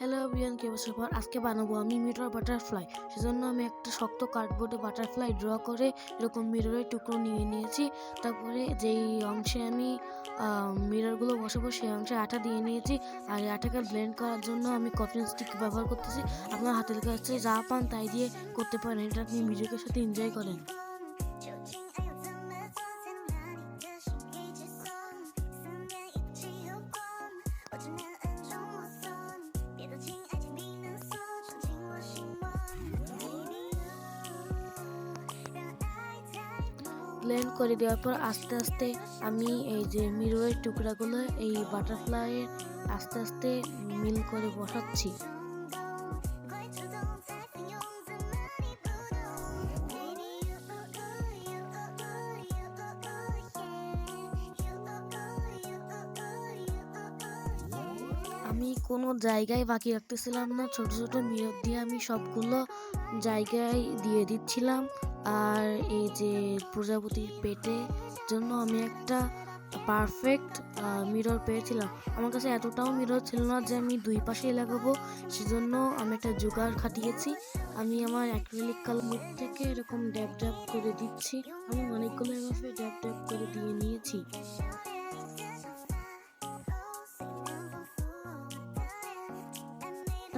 Hello everyone, কে বছর পর আজকে বানাবো আমি মিরর বাটারফ্লাই। সেজন্য আমি একটা শক্ত কার্ডবোর্ডে বাটারফ্লাই ড্র করে এরকম মিররের টুকরো নিয়ে নিয়েছি। তারপরে যেই অংশে আমি মিররগুলো বসাবো সেই অংশে আটা দিয়ে নিয়েছি। আর এই আটাকে ব্লেন্ড করার জন্য আমি কটন স্টিক ব্যবহার করতেছি। আপনার হাতের কাছে যা পান তাই দিয়ে করতে পারেন, এটা আপনি মিউজিকের সাথে এনজয় করেন। ব্লেন্ড করে দেওয়ার পর আস্তে আস্তে আমি এই যে মিররের টুকরাগুলো এই বাটারফ্লাইয়ের আস্তে আস্তে মিল করে বসাচ্ছি। আমি কোনো জায়গায় বাকি রাখতেছিলাম না, ছোট ছোট মিরর দিয়ে আমি সবগুলো জায়গায় দিয়ে দিচ্ছিলাম। আর এই যে প্রজাপতির পেটের জন্য আমি একটা পারফেক্ট মিরর পেয়েছিলাম। আমার কাছে এতটাও মিরর ছিল না যে আমি দুই পাশেই লাগাবো, সেজন্য আমি একটা জোগাড় খাটিয়েছি। আমি আমার অ্যাক্রিলিক কালার থেকে এরকম ড্যাব ড্যাব করে দিচ্ছি। আমি অনেকগুলো এভাবে ড্যাব ড্যাব করে দিয়ে নিয়েছি।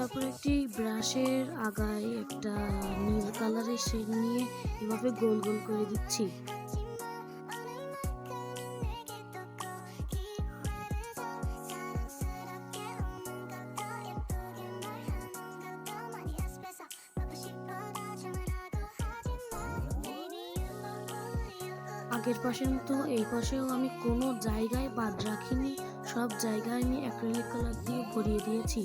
তারপর একটি ব্রাশের আগায় একটা নীল কালারের শেড নিয়ে এভাবে গোল গোল করে দিচ্ছি। আগের পাশের মতো এই পাশেও আমি কোনো জায়গায় বাদ রাখিনি, সব জায়গায় আমি অ্যাক্রিলিক কালার দিয়ে ভরিয়ে দিয়েছি।